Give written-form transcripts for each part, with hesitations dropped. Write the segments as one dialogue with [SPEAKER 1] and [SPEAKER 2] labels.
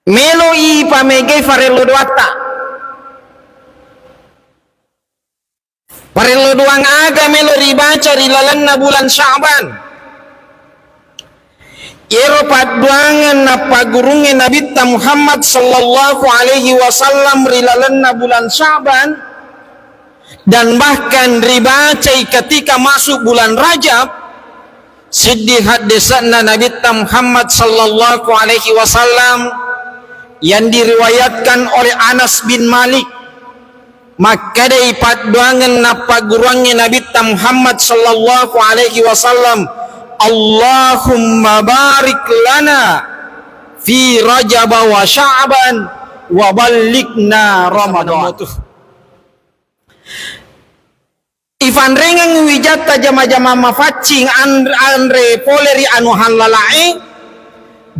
[SPEAKER 1] melo i pamege farelo doata farelo doang aga melo ribaca rilalanna bulan Sya'ban iro paduangan na pagurunge Nabi Muhammad sallallahu alaihi wasallam rilalanna bulan Sya'ban, dan bahkan ribacai ketika masuk bulan Rajab siddi hadisana Nabi Muhammad sallallahu alaihi wasallam yang diriwayatkan oleh Anas bin Malik. Maka dari paduangan na pagurunge Nabi Muhammad sallallahu alaihi wasallam, Allahumma barik lana fi Rajab wa Sya'ban wa ballighna Ramadan. Ivan rengang wijata jama-jama mafacing andre poleri anu halalai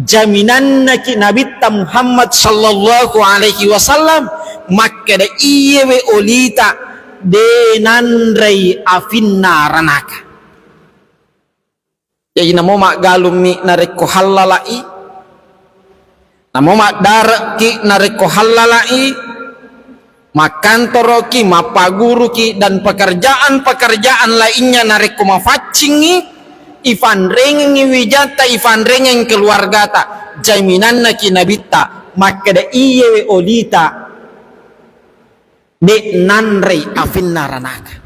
[SPEAKER 1] jaminan naki Nabi Muhammad sallallahu alaihi wasallam, maka da iyewe olita denandrei afinna ranaka. Jadi namo mak galumi nareko halalai, namo mak daraki nareko halalai, makantoroki, mapaguruki, dan pekerjaan-pekerjaan lainnya nareko mafacingi, ivan rengengi wijata, ivan rengeng keluargata, jaminan naki nabita, maka da iyewe olita de nanrei afinna ranaka.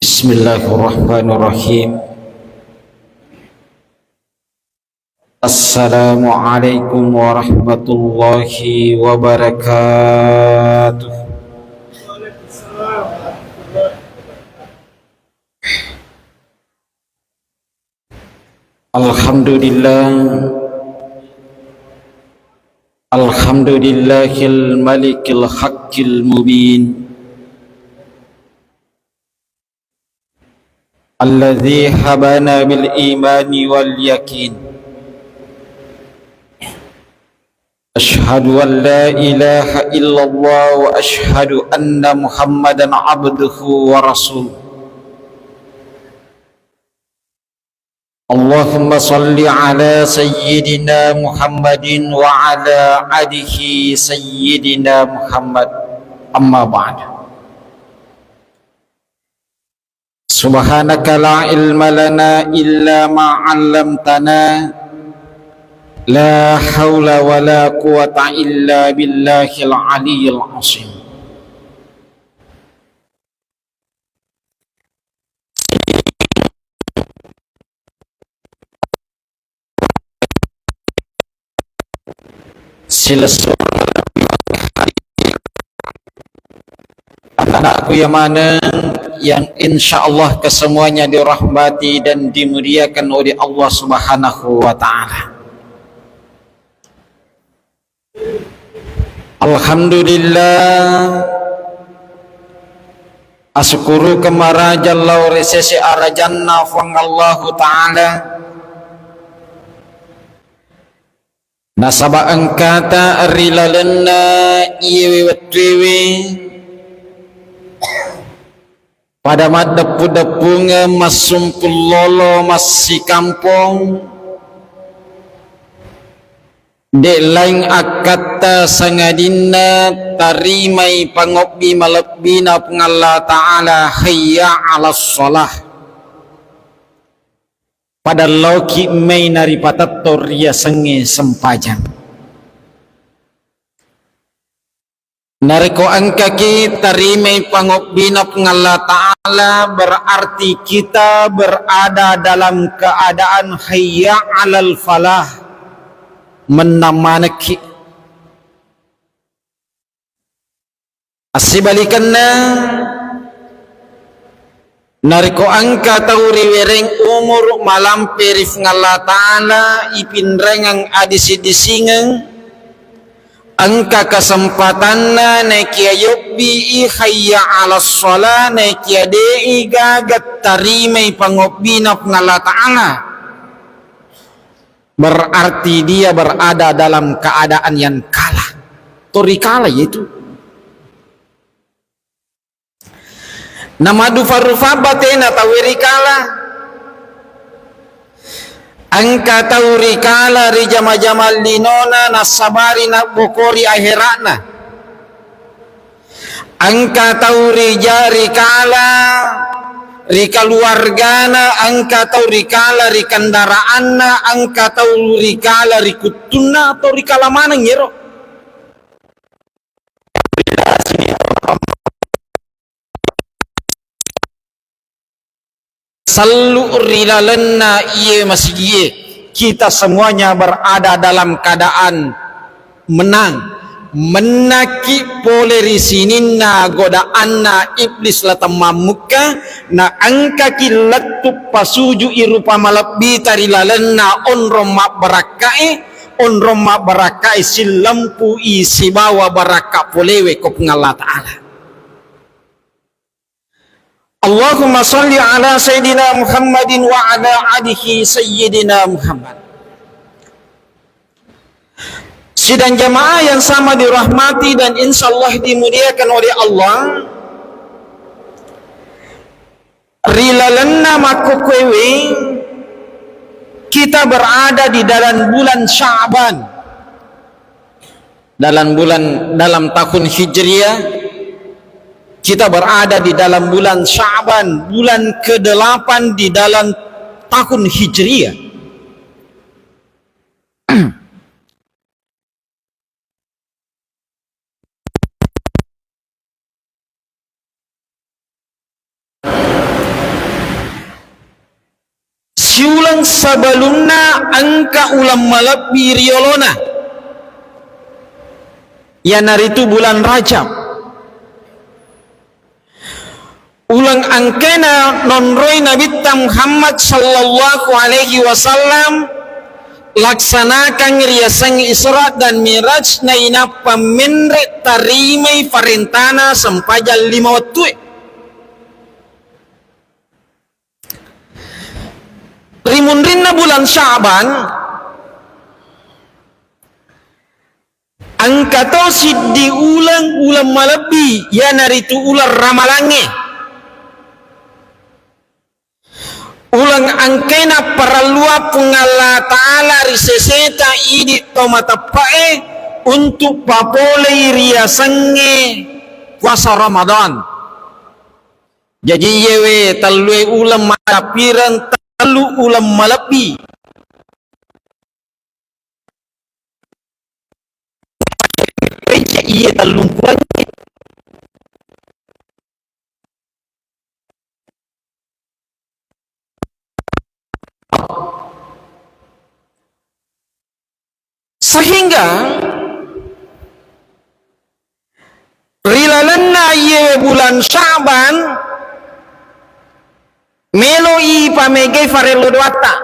[SPEAKER 1] Bismillahirrahmanirrahim. Assalamualaikum warahmatullahi wabarakatuh. Alhamdulillah, alhamdulillahil malikil haqqil mubin, alladzi habana bil imani wal yakin. Ashhadu an la ilaha illallah wa ashhadu anna Muhammadan abduhu wa rasuluh. Allahumma salli ala sayyidina Muhammadin wa ala alihi sayyidina Muhammad. Amma ba'd. Subhanaka la ilma lana illa ma 'allamtana, la haula wa la quwata illa billahil aliyyil azim. Anak-anakku yang mana yang insyaallah kesemuanya dirahmati dan dimuliakan oleh Allah Subhanahu wa taala. Alhamdulillah, asyukuru kemara jalla resesi arajanna fangallahu ta'ala nasaba angkata rilalenna iwe wetwewe pada madepu-depunga masumpul lolo masih kampung dek lain akata sangadina tarimai pangobbi malebina pengalla ta'ala hayya ala sholah pada loki mei naripata toria senge sempajang nariko angka ki tarimai pangobbina pengalla ta'ala berarti kita berada dalam keadaan hayya alal falah, menamanaki asibalikanna nariko angka tauri wereng umur malam perif ngalla ta'ala ipinrengang adisi-disingang angka kesempatanna nekia yobbi hayya ala sholah nekia dei gagat tarimai pangobbina ngalla ta'ala, berarti dia berada dalam keadaan yang kalah. Tori kalah yaitu nama dufarufa batena tawiri kalah angka tahu rikala ri jama-jamal linona nasabari na bokori akhiratna, angka tahu rikala ri keluargana, angka tahu rikala ri kendaraanna, angka tahu rikala ri kutuna atau rikala mana ngero. Selalu rilalenna iye masih iye, kita semuanya berada dalam keadaan menang, menaki poleri sininna godaanna iblis latamam muka na angka kilatu pasuju irupa malabbi tarilalenna on romak barakai silampu isi bawa baraka polewe ko Allah Ta'ala. Allahumma salli ala Sayyidina Muhammadin wa ala alihi Sayyidina Muhammad. Sidang jamaah yang sama dirahmati dan insyaallah dimuliakan oleh Allah, rilalenna makukwewe kita berada di dalam bulan Sya'ban, dalam tahun Hijriah. Kita berada di dalam bulan Sya'ban, bulan ke-8 di dalam tahun Hijriah. Siulang sebelumnya angka ulam malabbi riolona, yang hari itu bulan Rajab. Ulang angkena nonroi Nabi Muhammad sallallahu alaihi wasallam laksanakan riasang Isra dan Miraj na ina pamenre tarimai farentana sampajal 5 waktu. Rimunrinna bulan Sya'ban angka to siddi ulang malabi ya naritu ular ramalange. Ulang angkena paralua pengala ta'ala riseseta idi tomatapae untuk papole riasange puasa Ramadan. Jadi yewe talue ulam malapiran talu ulam malapi. Iya talumpuan. Sehingga rilalenna ye bulan Sya'ban meloi pamege farelo doata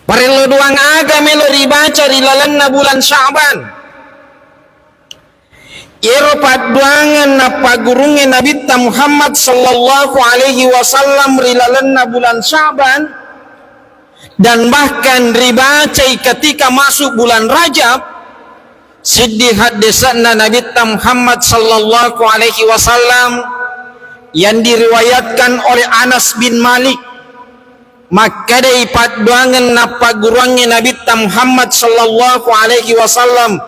[SPEAKER 1] farelo doang aga melo ribaca rilalenna bulan Sya'ban ero paduangan napa gurunge Nabi Muhammad sallallahu alaihi wasallam rilalenna bulan Sya'ban. Dan bahkan ribacai ketika masuk bulan Rajab siddi hadisana Nabi Muhammad sallallahu alaihi wasallam yang diriwayatkan oleh Anas bin Malik, maka dari paduangan napa guruannya Nabi Muhammad sallallahu alaihi wasallam,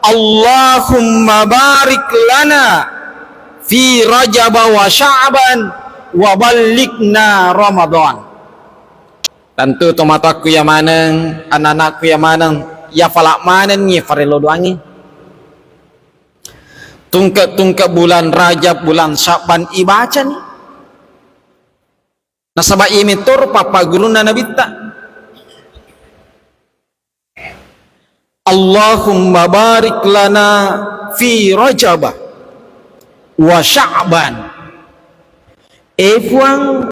[SPEAKER 1] Allahumma barik lana fi Rajab wa Sya'ban wa ballighna Ramadan. Tentu tomataku ya maneng, anak-anakku ya maneng, ya falak manen ni farelo doangi. Tungke bulan Rajab, bulan Sya'ban ibaca ni. Nasabah imitur papa guruna Nabi ta. Allahumma barik lana fi Rajab wa Sya'ban. Efuang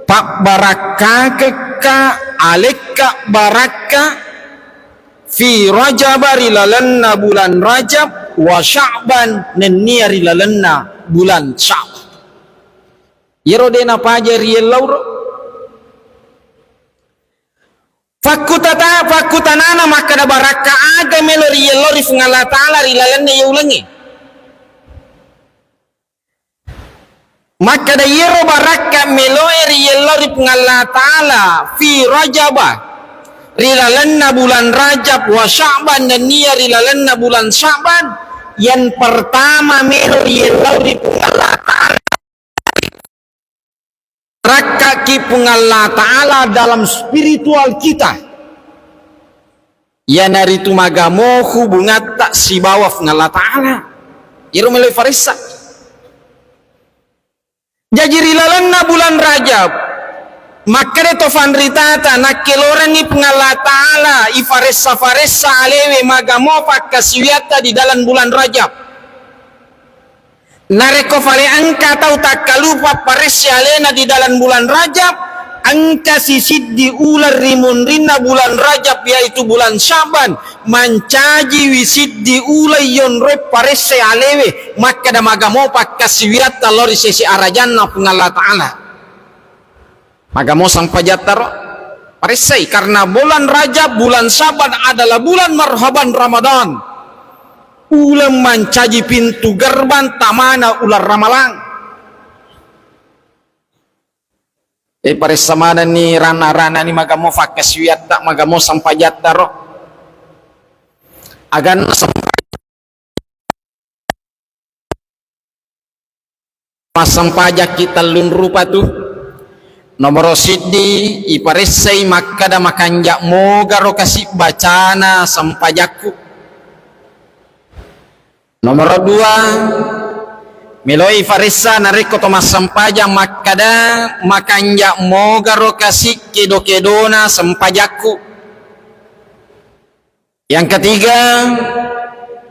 [SPEAKER 1] pak baraka keka aleka baraka fi Rajab rilalenna bulan Rajab wa Sya'ban nennia rilalenna bulan Sya'ban. Yero dena paja riel lauro fakutanana maka da baraka aga melo riel lori fungala ta'ala rilalenna yaulangi maka da yero baraka meloeri yellori Allah Ta'ala fi Rajabah rilalanna bulan Rajab wa Sya'ban dan niya rilalanna bulan Sya'ban. Yang pertama meloeri yellori Allah Ta'ala raka ki Allah Ta'ala dalam spiritual kita ya naritu magamo hubungan tak si bawah Allah Ta'ala yero meloeri farisa. Jadi rilalanna bulan Rajab maka de tofan ritata nakeloran ni pengala Ta'ala ifaresa alewe magamo pakasiwiata di dalam bulan Rajab nareko fale angka tau tak kalupa paresi alena di dalam bulan Rajab angka sisiddi ular rimun rina bulan Rajab yaitu bulan Syaban mancaji wisiddi ulayon rep parese alewe maka da magamo pakasiwiat talori sesi arajanna pengala Ta'ala magamo sang pajatar paresei karena bulan Rajab bulan Syaban adalah bulan marhaban Ramadan ulam mancaji pintu gerbang tamana ular ramalang paresamana ni rana-rana ni magamo fakasiwiat tak magamo sang pajatar agan pasang pajak kita lun rupa tu nomor siddi iparesai maka da makanjak moga ro kasih bacana sampajakku. Nomor 2 meloi farisa nareko to masampaja maka da makanjak moga ro kasih kedo-kedona sampajakku. Yang ketiga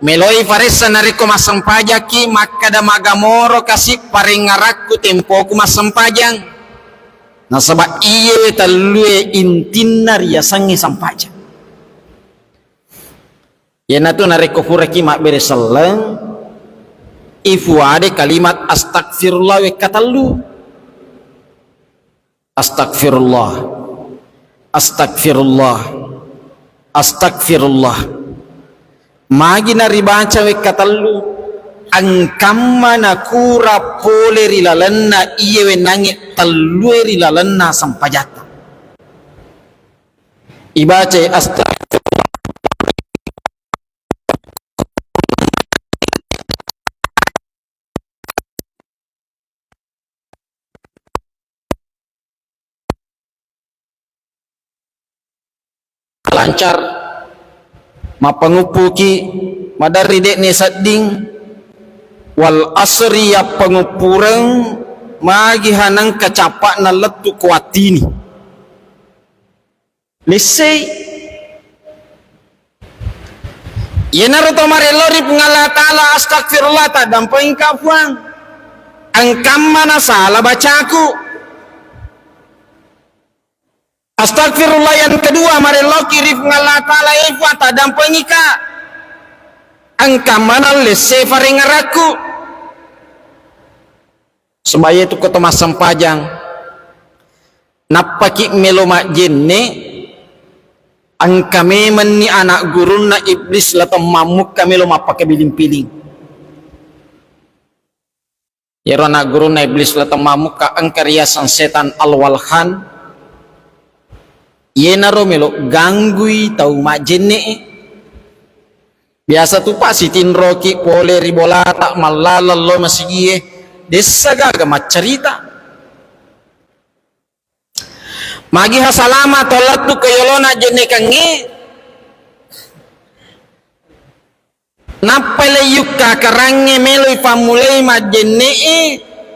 [SPEAKER 1] meloi farisa nareko masampajaki maka da magamoro kasih paringarakku tempoku masampajang. Nah sebab iya talue intinna riasangi sampajang. Yana tu nareko furaki mak beresalang ifu ade kalimat astagfirullah we katalu astagfirullah astagfirullah astagfirullah magi nari baca we katalu angkamma nakura pole rilalanna iye we nangit talue rilalanna sampajata ibaca astagfirullah lancar mapangupuki madaride ni sadding wal asri ya pangupurang magi hanang kacapak na letu kuatini lisay yenaro tomarelori pengala Ta'ala astagfirullah tak damping kafuang angkam mana salah bacaku. Astagfirullah yang kedua marelo kirif ngala Ta'ala ifa tadampangi ka angka mana lese faringaraku sebaya itu ketemu sampajang napaki meloma jenne angka memen ni anak guruna iblis lato mamuk kami lo mapake biling-piling ya anak guruna iblis lato mamuk ka angka riasan setan alwalhan yena romelo ganggui tau majene biasa tu pak sitin roki pole ribolata malala lo masigie desa gaga macerita magi hasalama tolat tu kayolona jene kange napale yukka karange melo ifamulai majene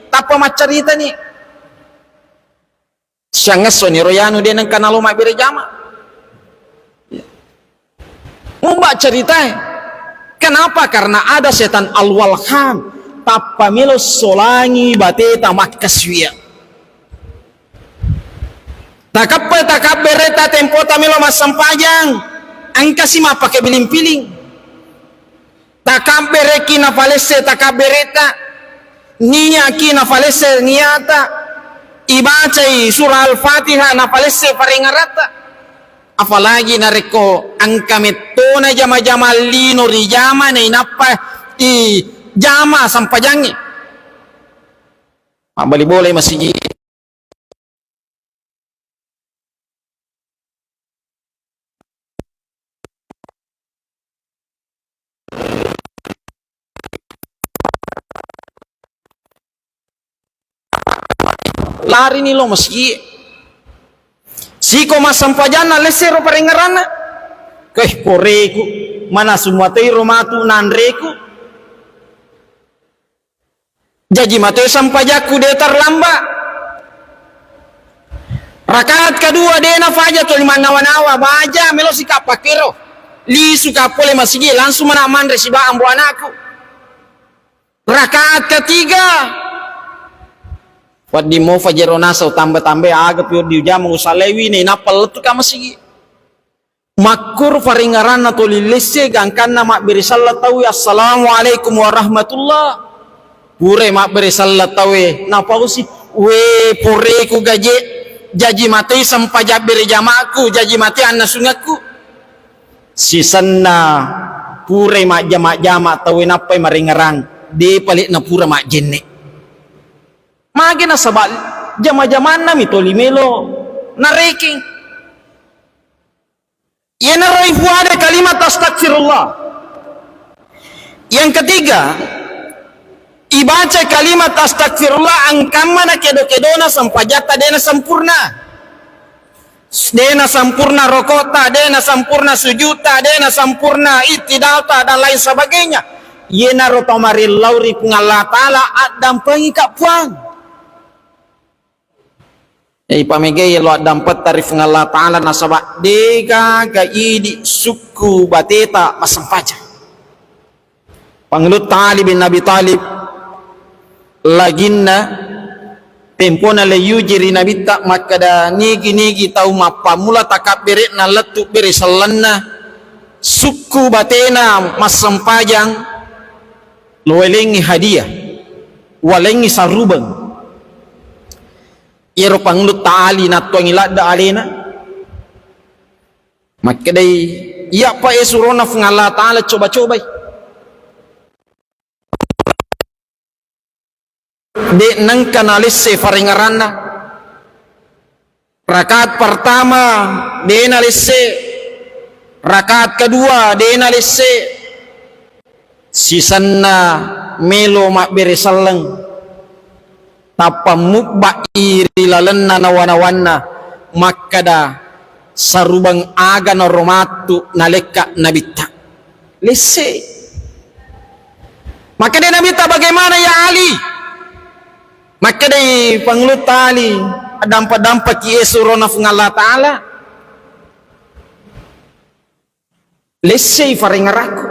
[SPEAKER 1] tapa macerita ni siangas so ni royano dia nang kanalo mak bere jama mbak cerita kenapa karena ada setan alwalham tapa melo solangi bate tamak kaswia takap bereta tempo tamelo masampajang angka sima pakai biling-piling takap bereki na falese takap bereta niya ki na falese niyata ibacai surah al-fatihah na palese paringarata apalagi nareko angka metona jama-jama lino ri jama na inapa i jama sampajangi mak bali boleh masjid lari nih lo masjid siko masampajana lesero parengarana keh poreku mana semua tei romatu nanreku jaji mateo sampajaku dia terlambat rakaat kedua dena faja tu lima nawa-nawa baja melo sikap pakero li suka pole masjid langsung mana mandre si ba ambo anakku rakaat ketiga wat di mo fajerona sau tambah-tambah agak piur di jamu usalewi nih napal tu ka masjid makur faringaran atau lilese gangkan nama beri salat tahu assalamualaikum warahmatullah pure mak beri salat tahu napa usi we pure ku gaje jaji mati sampai beri jamaku jaji mati anak sungaku sisanna pure mak jamak tahu napa maringarang di palik na pura mak jenne magi na sabal jama-jaman na mitoli melo na reking yan na raifu ada kalimat astagfirullah yang ketiga ibaca kalimat astagfirullah angkama na kedo-kedona sampajata dena sampurna rokota dena sampurna sujuta dena sampurna itidalta dan lain sebagainya yena rotomaril lauri pengala ta'ala adam pengikap puang pamegay lo dapat tarif ng Allah Ta'ala nasaba dega gaidi suku bateta masampaja Pangelut Talib bin Nabi Talib laginna tempo na layu jiri Nabi tak makada nigi tau mapamula takap beri na letu beri salanna suku batena masampajang loelengi hadiah walengi sarubang iro Pangelut Ta'ali na tuang ilada alena makadai iya pa esurona ng Allah Ta'ala coba-coba de nang kanalis se faringarana rakaat pertama de nalise rakaat kedua de nalise sisanna melo mak bere saleng tapamukba iri lalenna nawana-wana makada sarubang aga na romatu naleka nabita lese makada nabita bagaimana ya Ali makada Pangelut Ali dampa-dampa kiesurona ng Allah Ta'ala lese faringaraku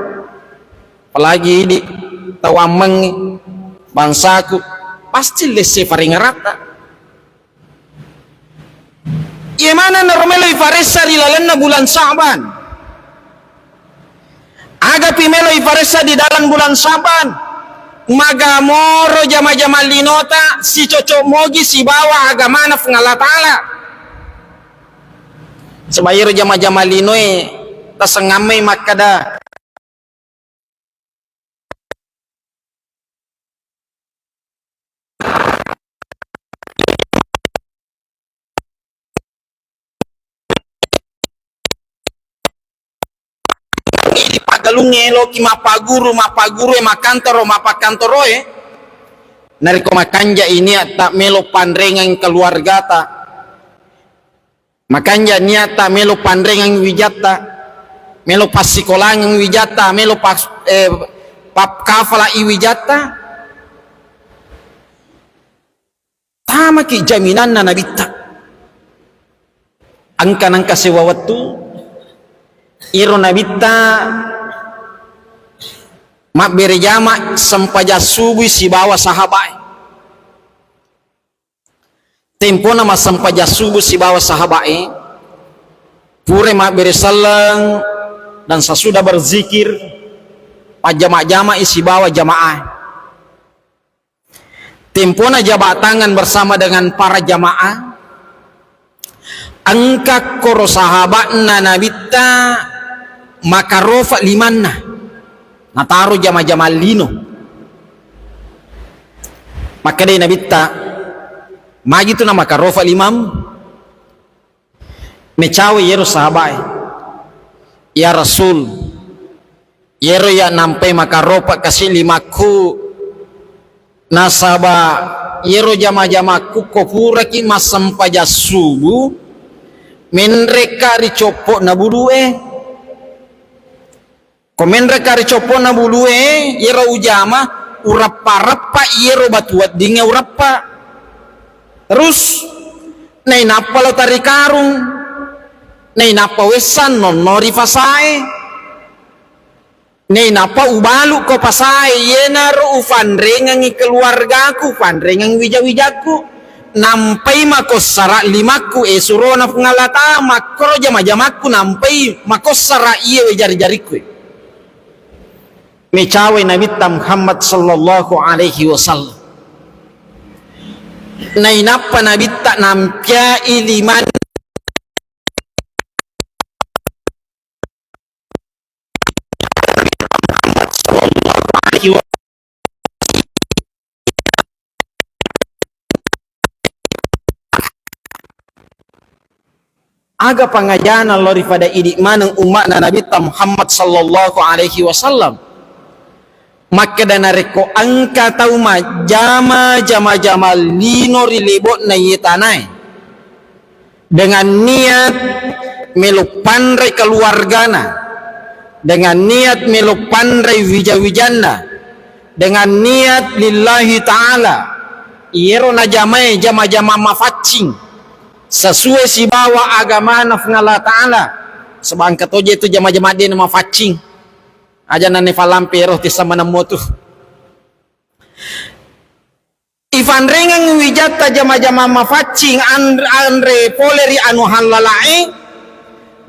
[SPEAKER 1] apalagi di tawamang bangsaku pasti lese faringarata Yemana normelo ifaresa rilalan na bulan Sa'ban aga pimelo ifaresa di dalam bulan Sa'ban magamoro jama-jama linota si cocok mogi si bawa agama na ng Allah Ta'ala sebayar jama-jama linoy tasangamay makada galungelo ki mapaguru makantoro mapakantoro nariko makanja ini tak melo pandrengang keluarga ta makanja niata melo pandrengang wijata melo pasikolang wijata melo pas pap kafala iwijata tama ki jaminan na nabita angka sewawatu iro nabita mak berjama sampaja subuh si bawa sahabat tempo nama sampaja subuh si bawa sahabat pure mak beresalang dan sesudah berzikir pajama-jama isi bawa jamaah tempo na jabat tangan bersama dengan para jamaah angka koro sahabat na nabita maka rofa limanna nataro jama-jama lino maka day nabita magi tu nama karofa imam mecawe yero sahabai ya Rasul yero ya nampai makaropa kasih limaku nasaba yero jama-jamaku kopura ki masam paja subuh menreka ricopok na budue komenreka ricopok na budue yero ujama urapa-rapa yero batuat dinga urapa terus nay napa lo tari karung nay napa wesan non nori fasae nay napa ubalu ko pasae yenaro ufandrengangi keluargaku fandrengang wija-wijaku nampai makosara limaku surona pengalata makro jama-jamaku nampai makosara iya jari-jariku mecawe Nabi Muhammad sallallahu alaihi wasallam nainapa Nabi tak nampia iliman aga pangajana lori pada idik manang umat na Nabi Muhammad sallallahu alaihi wasallam maka dana reko angka tau ma jama lino rilibot na yitanai dengan niat melupandrai keluargana dengan niat melupandrai wija-wijana dengan niat lillahi ta'ala iero na jama mafacing sesuai si bawa agama nafngala ta'ala sebang katoje itu jama-jama dia nama facing aja nane falampero ti sama namotu Ivan rengang wijata jama-jama mafacing andre poleri anu halalae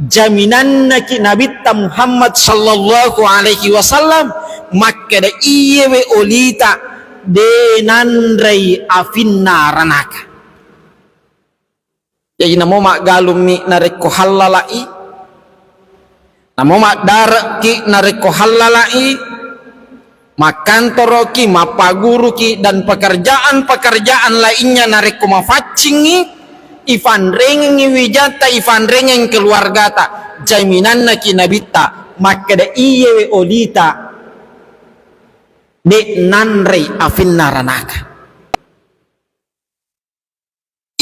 [SPEAKER 1] jaminan naki Nabi Muhammad sallallahu alaihi wasallam maka da iyewe olita denandrai afinna ranaka jadi namo mak galumi nareko halalai namo mak daraki nareko halalai makan toroki mapaguru ki dan pekerjaan lainnya nareko mafacingi ivan rengengi wijata ivan rengeng keluarga ta jaminan naki nabita maka da iyewe olita de nanrei afin naranaka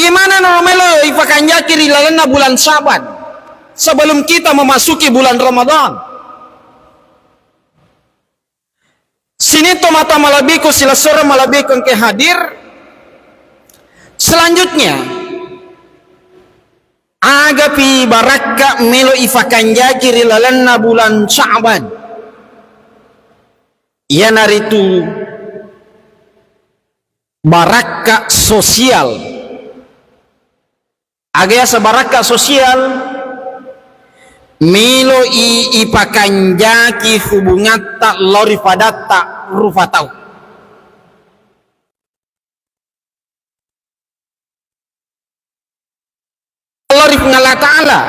[SPEAKER 1] gimana nomelo ifakannya kiri lalana bulan Syaban sebelum kita memasuki bulan Ramadan sini tomata malabiku sila sore malabiku ke hadir selanjutnya agapi baraka melo ifakannya kiri lalana bulan Syaban ia naritu baraka sosial agaya sebaraka sosial milo ipakanjaki hubungata lori padata rufatau lori pengala ta'ala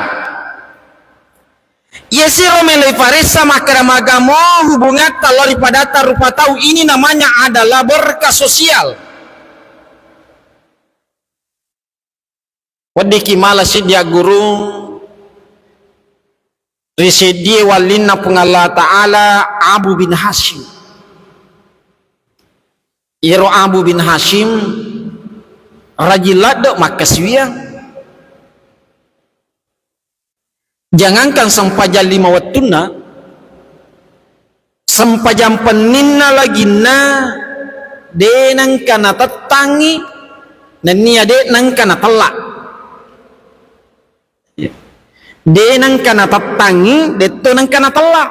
[SPEAKER 1] yesiro melo iparesa makaramagamo hubungata lori padata rufatau ini namanya adalah berkah sosial wadiki mala sidia guru risidie walina pengala ta'ala Abu bin Hashim iro Abu bin Hashim rajilado makaswiya jangankan sampaja 5 wattuna sampajam peninna lagi na denang kana tetangi dan nia denang kana telak denang kana tetangi detonang kana telak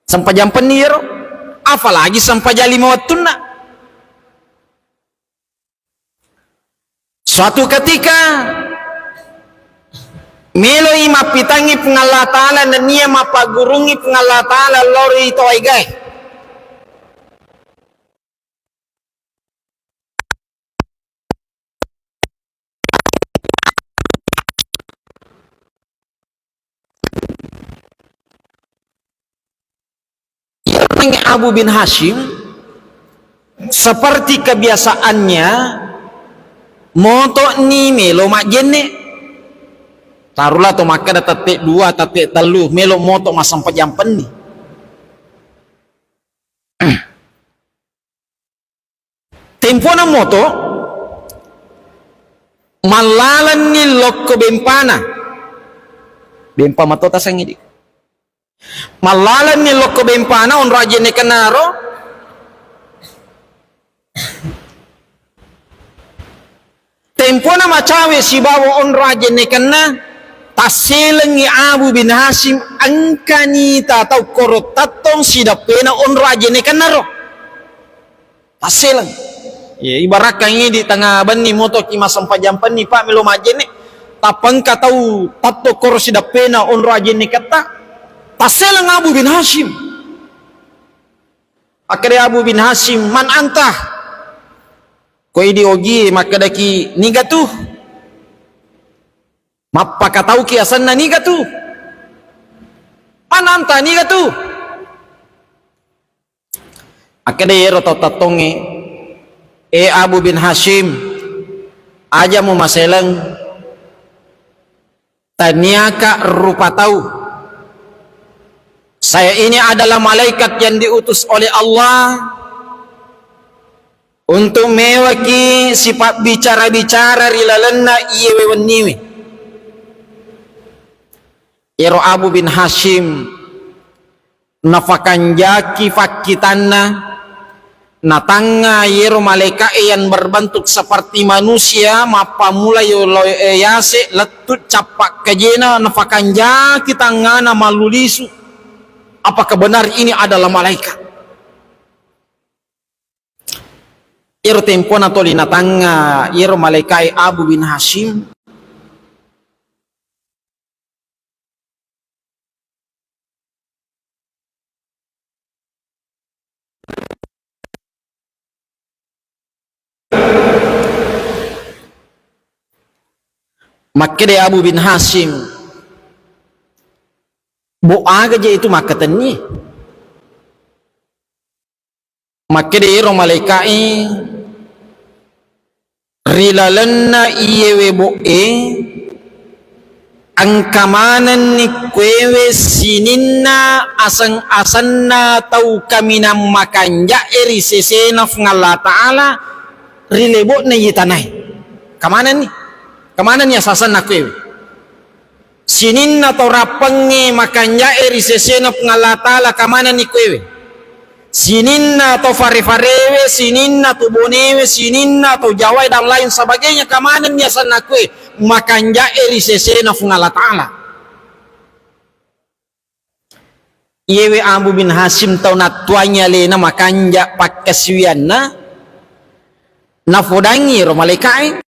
[SPEAKER 1] sampajam penir apalagi sampaja 5 wattuna suatu ketika melo ima pitangi pengala ta'ala dan nia mapagurungi pengala ta'ala lori toigai Abu bin Hashim seperti kebiasaannya moto ni melo mak jenne tarulah to maka da tatik dua tatik telu melo moto masam pejampen ni tempo na moto malalan ni lokko bempana bempa mato ta sangidi malalan ni lokko bempana on rajene kanaro tempo na macawe si bawa on rajene kana taselengi Abu bin Hashim angkani ta tau korot tatong si dapena on rajene kanaro taseleng ya ibarat kang di tengah bani moto kima sampai jampan ni pak melo majene tapang ka tau tatto koro si dapena on rajene kata taselang Abu bin Hashim akhirnya Abu bin Hashim man antah koi di ogi maka daki niga tu mappa ka tau ki asanna niga tu man antah niga tu akhirnya yero tatonge Abu bin Hashim aja mau maselang taniaka rupa tahu saya ini adalah malaikat yang diutus oleh Allah untuk mewaki sifat bicara-bicara rilalenna iye weweniwe iro Abu bin Hashim nafakan jaki fakitanna natanga yero malaikat yang berbentuk seperti manusia mapa mulai yase letut capak kejena nafakan jaki tangana malulisu apakah benar ini adalah malaikat iro tempo natoli natanga yero malaikat Abu bin Hashim makanya Abu bin Hashim boaga je itu makatani makanya iro malaikai rilalenna iyewe boe angkamanan ni kwewe sininna asang-asanna tau kamina makanja eri sesenaf ngalla ta'ala rilebo na yitanay kamanan ni kemana nih asasan nak kwewe sinin atau rapengi makanya eri sesenap ngalatala kemana nih kwewe sinin atau fare-farewe sinin atau bonewe sinin atau jawai dan lain sebagainya kemana nih asasan nak kwewe makanya eri sesenap ngalatala yewe Abu bin Hashim tau natuanya lena makanya pakasiwianna nafodangi romalaikai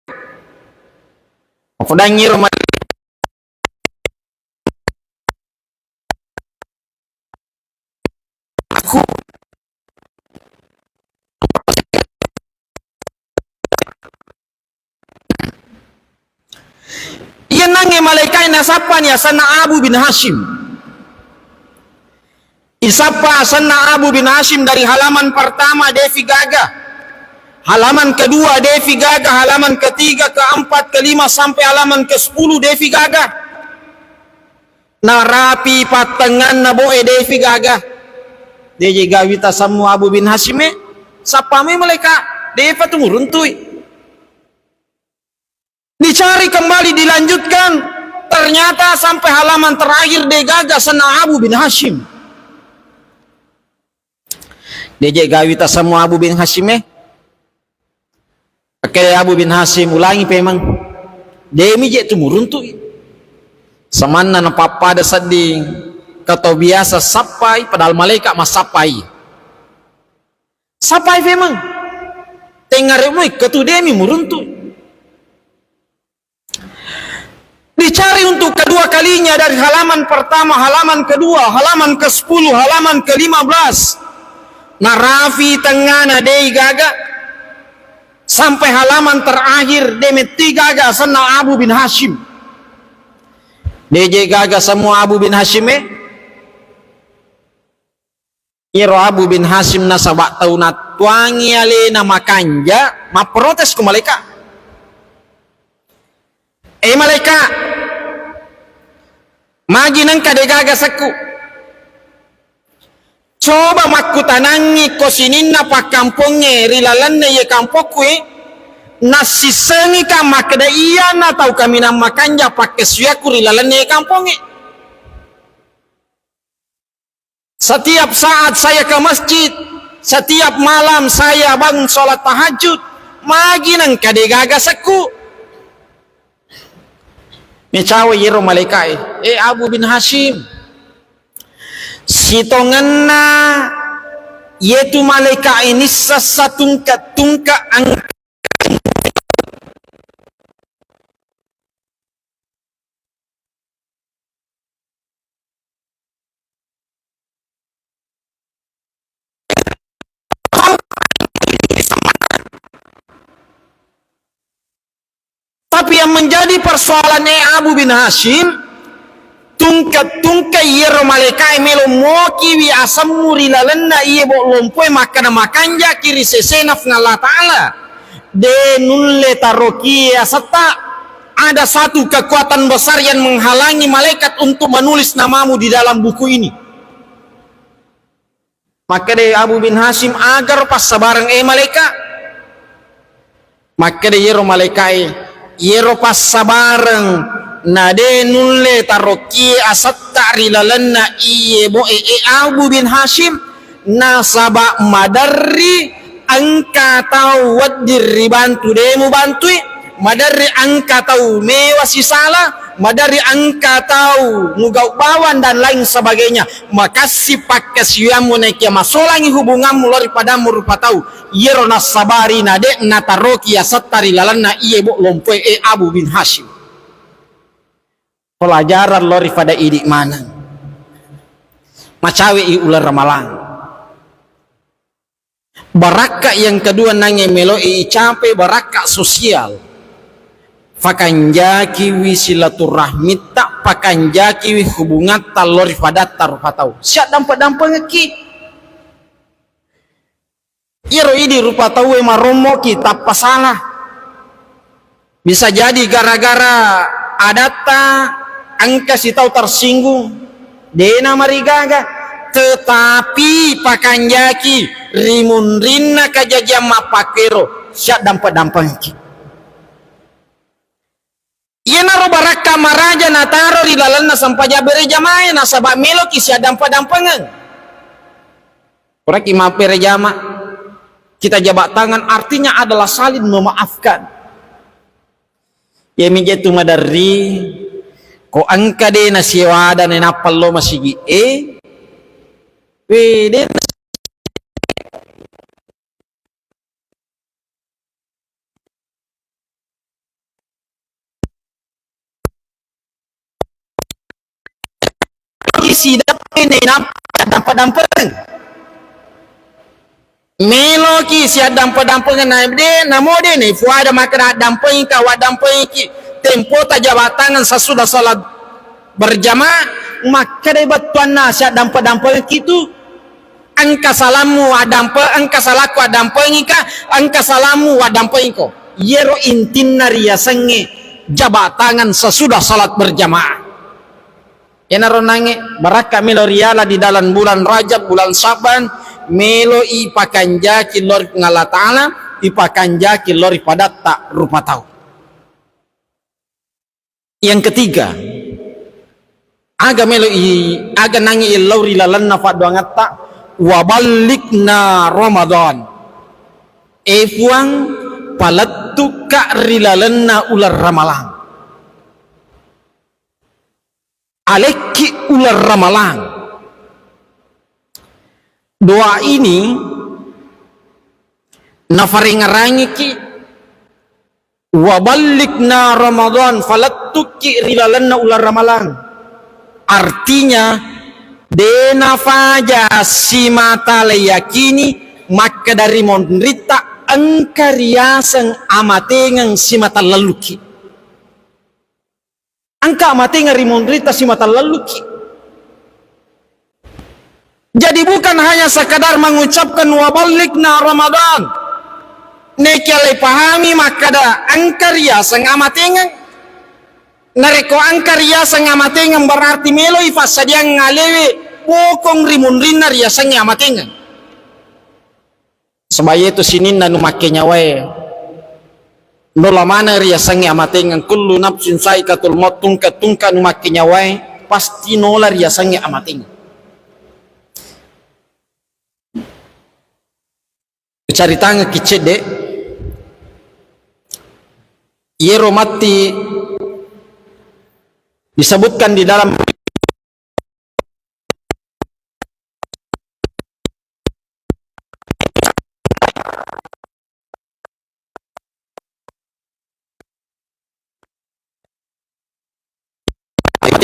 [SPEAKER 1] Fodangi rumah aku iya nange malaikai nasapa ni asana Abu bin Hashim isapa asana Abu bin Hashim dari halaman pertama Devi Gaga halaman kedua Devi Gaga, halaman ketiga, keempat, kelima sampai halaman ke-10 Devi Gaga. Narapi patengan naboe Devi Gaga. DJ gawita semua Abu bin Hashim sapame mereka Deva tunggu runtui. Dicari kembali dilanjutkan ternyata sampai halaman terakhir De Gaga sana Abu bin Hashim. DJ gawita semua Abu bin Hashim Pakai Abu bin Hashim ulangi memang demi je tumurun tu samana na papa ada seding kata biasa sapai padahal malaikat mas sapai memang tengah remoi ketu demi murun tu dicari untuk kedua kalinya dari halaman pertama halaman kedua halaman ke-10 halaman ke-15 narafi tengah Dei Gaga sampai halaman terakhir Demeti Gaga sana Abu bin Hashim DJ Gaga semua Abu bin Hashim iro Abu bin Hashim nasabak tau natuangi ale nama kanja ma protes ke malaikat Malaikat magi nang kadegaga saku coba makku tanangi ko sininna pa kamponge rilalanna ye kampokwe nasi sengi ka makda iya na tau kami na makanja pakai suyaku rilalanna ye kamponge. Setiap saat saya ke masjid, setiap malam saya bangun sholat tahajud, magi nang kadegaga saku mecawe yero malaikai Abu bin Hashim sitonganna yaitu malaikai ini sasatungka angka tapi yang menjadi persoalannya Abu bin Hashim tungka yero malaikai melo moki wi asamuri lalenna iye bo lompoe makana makanja kiri sesenaf ngalla ta'ala de nulle taroki asata ada satu kekuatan besar yang menghalangi malaikat untuk menulis namamu di dalam buku ini. Maka de Abu bin Hashim agar pas sabarang malaikat maka de yero malaikai yero pas sabareng nade nulle taroki asatta rilalanna iye bo Abu bin Hashim nasaba madarri angka tau wadir ribantu demu bantui madarri angka tau mewasi salah madarri angka tau mugau bawan dan lain sebagainya makasih pakai siamu nekia masolangi hubunganmu lori padamu rupa tau yero nasabari nade nataroki asattari lalanna iye bo lompoe Abu bin Hashim. Pelajaran lori pada idik mana macawe ular ramalan baraka yang kedua nange melo capek baraka sosial fakanjaki wi silaturahmi tak pakanjaki wi hubungan talori pada tarupatau siap dampak ngeki iro ini rupa tahu maromo kita pasalah bisa jadi gara-gara adata angka si tahu tersinggung dena marigaga tetapi pakanjaki rimun rinna kajajam mapakero siap dampak ngeki iya naro baraka maraja nataro di dalamnya sampai jabere jamaah nasabak melo kisah dampak-dampangan orang kimapere jamaah kita jabat tangan artinya adalah saling memaafkan ya mijetu madari ko angka de nasiwada nenapal lo masigi wede isi dapet dampak-dampak meloki si dampak-dampak na de namode ne fuada makna dampak ka wadampak tempo tajabatangan sesudah salat berjamaah maka de batuanna si dampak-dampak itu angka salamu adampak angka salaku adampak ka angka salamu adampak ko yero intinna riasange jabatangan sesudah salat berjamaah. Ya naronange baraka melo riala di dalam bulan Rajab bulan Saban melo ipakanjaki lori ngala ta'ala ipakanjaki lori pada tak rupa tahu. Yang ketiga aga melo aga nangi lori lalanna fadwangata wabalikna Ramadan puang palattu ka rilalanna ular ramalang aleki ular ramalang. Doa ini nafaringarangi ki wabalikna Ramadan falattuki rilalanna ular ramalang artinya dena faja si mata leyakini maka dari monrita angkariasan amatengang si mata laluki angka amatengang rimonrita si mata laluki. Jadi bukan hanya sekadar mengucapkan wabalikna Ramadan nekale pahami maka da angkarya sang amatengang nareko angka riasa ngamatengan berarti melo ifas sadia ngalewe pokong rimun rina riasa ngamatengan sebaya itu sinin na numake nyawae nola mana riasa ngamatengan kullu nafsin saikatul maut tungka numake nyawae pasti nola riasa ngamatengan cari tanga kicede yero mati disebutkan di dalam mati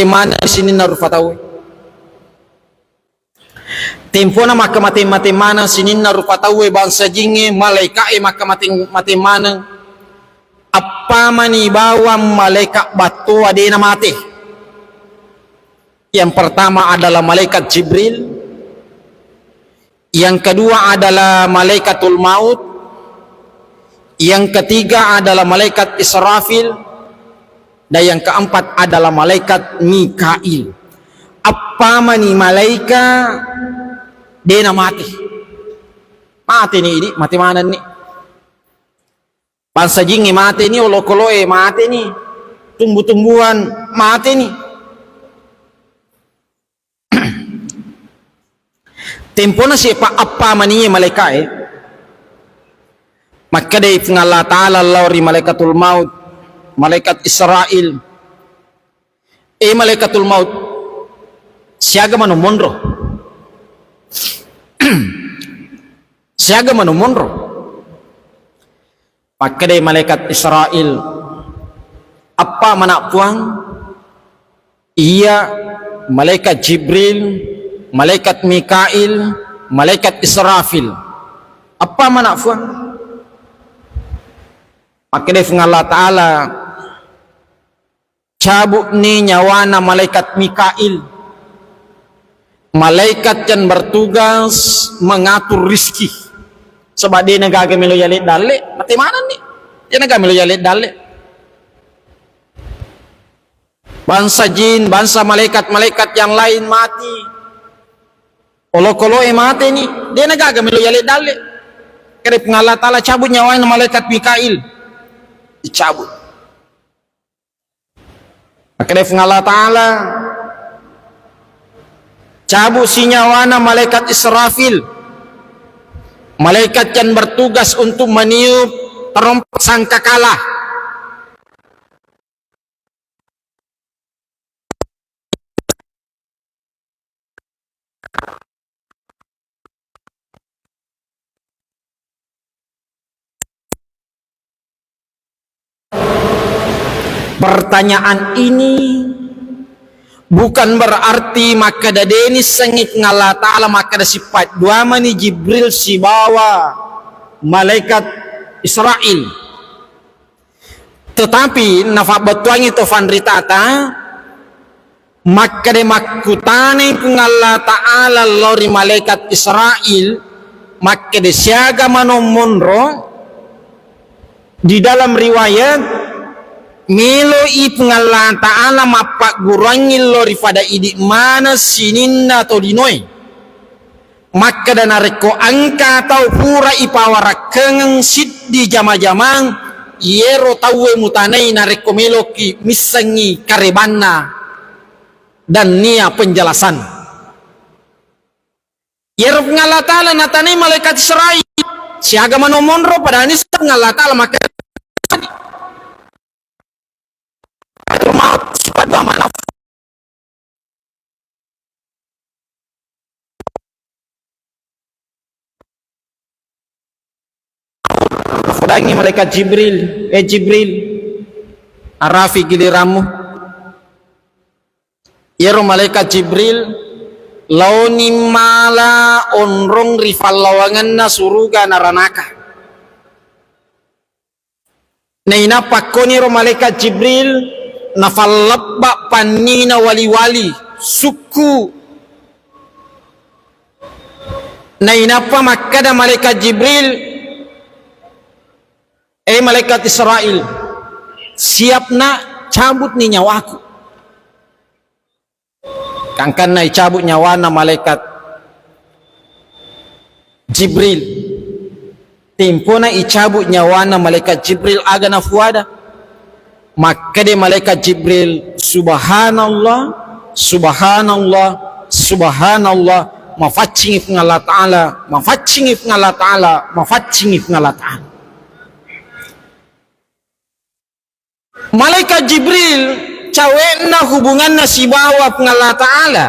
[SPEAKER 1] mana di sini naruh fatawi tempo na maka mati mana sini naruh fatawi bangsa jinge malaikat maka mati mana apa mani bawa malaikat batu adena mati. Yang pertama adalah malaikat Jibril, yang kedua adalah malaikatul maut, yang ketiga adalah malaikat Israfil, dan yang keempat adalah malaikat Mikail. Apa mani malaikat dena mati nih ini mati mana nih bangsa jingi mati nih olokoloe mati nih tumbuh-tumbuhan mati nih tempona siapa apa maninya malaikat maka dari Allah Ta'ala lawri malaikatul maut malaikat Israel malaikatul maut siaga manu monro siaga manu monro maka dari malaikat Israel apa mana puang iya malaikat Jibril malaikat Mikail, malaikat Israfil. Apa mana fuan? Maka dari Allah Ta'ala cabut ni nyawana malaikat Mikail. Malaikat yang bertugas mengatur rizki. Sebab dia nagaga melo yalit dalik. Mati mana ni? Dia nagaga melo yalit dalik. Bangsa jin, bangsa malaikat-malaikat yang lain mati. Olo-kolo mati ni dia nagaga melo yale dale kare Allah Ta'ala cabut nyawa malaikat Mikail dicabut kare Allah Ta'ala cabut si nyawa malaikat Israfil malaikat yang bertugas untuk meniup terompet sangkakala pertanyaan ini bukan berarti maka dadeni sengit ngala Ta'ala maka da sifat dua mani Jibril si bawa malaikat Israel tetapi nafa batuang itu fanritata maka de makutane ngala Ta'ala lori malaikat Israel maka de siaga manomonro di dalam riwayat melo ipngala Ta'ala mapak gurangil lori pada idik mana sininna atau dinoi maka dan areko angka atau pura ipawarakengang sit di jama-jamang yero tawe mutanai nareko melo ki misangi karebana dan nia penjelasan yero ngala Ta'ala natanai malaikat Israel siaga manomonro pada anis ngala Ta'ala maka maaf pada mana fudangi malaikat Jibril Jibril arafi giliramu yero malaikat Jibril launi mala onrong rifal lawanganna suruga naranaka neina pakoni ro malaikat Jibril nafallabba panina wali-wali suku nainapa makada malaikat Jibril malaikat Israel siap nak cabut ni nyawaku. Kangkan na cabut nyawa na malaikat Jibril. Tempo na icabut nyawa na malaikat Jibril aga na fuada. Maka de malaikat Jibril, subhanallah, subhanallah, subhanallah, mafatchingif ng Allah Ta'ala, mafatchingif ng Allah Ta'ala, mafatchingif ng Allah Ta'ala. Malaikat Jibril, cawe na hubungan na si bawah ng Allah Ta'ala.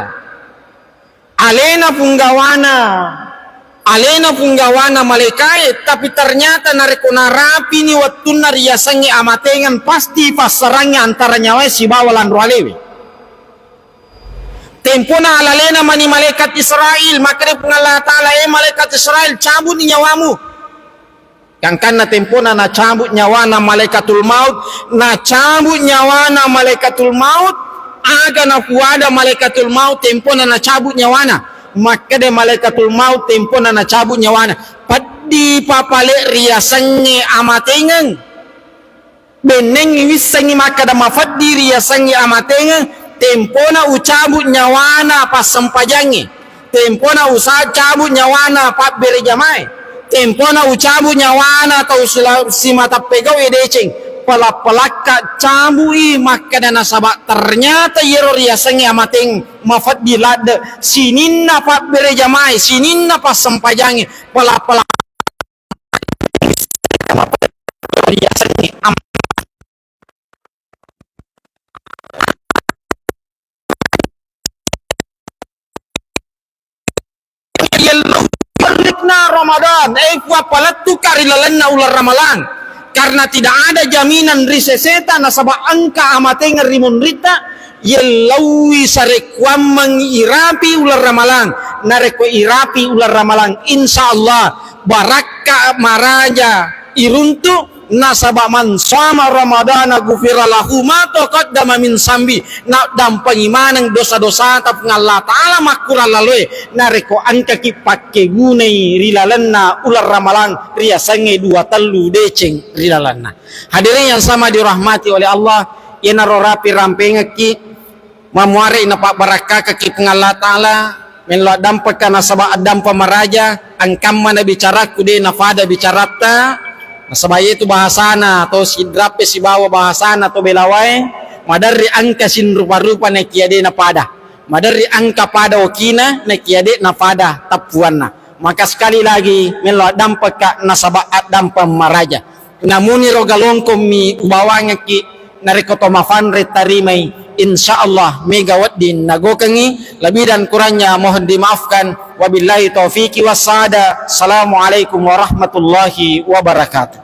[SPEAKER 1] Alena punggawana malaikat, tapi ternyata narekonarapi ni waktu nariasangi amatengan pasti pasarangnya antara nyawa si bawah lan rualewi. Tempo na alalena mani malaikat Israel, maka dia Allah Ta'ala, malaikat Israel cabut ni nyawamu. Kangkan na tempo na cabut nyawa na malaikatul maut, na cabut nyawa na malaikatul maut, aga na kuada malaikatul maut tempo na cabut nyawa na. Maka de malaikatul maut tempo na cabut nyawana padi papale riasannya amatengan beneng wisangi maka da mafaddi riasannya amatengan tempo na ucabut nyawana pas sempajangi tempo na usaha cabut nyawana pat berjamai tempo na ucabut nyawana atau si mata pegau edeceng pelak-pelaka cabui maka dana sabak ternyata yero riasangi amateng mafat dilade sininna pak berejamai sininna pas sempajangi pelak-pelak riasangi na Ramadan kuat palatu karilalanna ular ramalan. Karena tidak ada jaminan riseseta nasabah angka amateng rimun rita yelawi sarekwam mengirapi ular ramalang nareko irapi ular ramalang insyaallah baraka maraja iruntu nasabah man sama ramadana gufira lahu ma taqaddama min sambi na dampang imanang dosa-dosa tap ngalla taala makura laloi nareko angka ki pakke gunai rilalanna ular ramalan riasange dua telu deceng rilalanna. Hadirin yang sama dirahmati oleh Allah, ina rorapi rampengaki mamuare ina pak barakah ki ngalla taala menlo dampak kana sabah adam pamaraja angkam mana bicara kude nafada bicarata. Nasabaya itu bahasana atau sidrape si bawa bahasana atau belawai madari angka sin rupa-rupa na kiade na pada madari angka pada okina na kiade na pada tapuanna. Maka sekali lagi melo dampak ka nasaba dampa maraja namuni rogalongkom mi ubawanga ki narekoto mafan retarimai insyaallah megawat din nagokangi lebih dan kurangnya mohon dimaafkan wabillahi taufiki wassada. Assalamualaikum warahmatullahi wabarakatuh.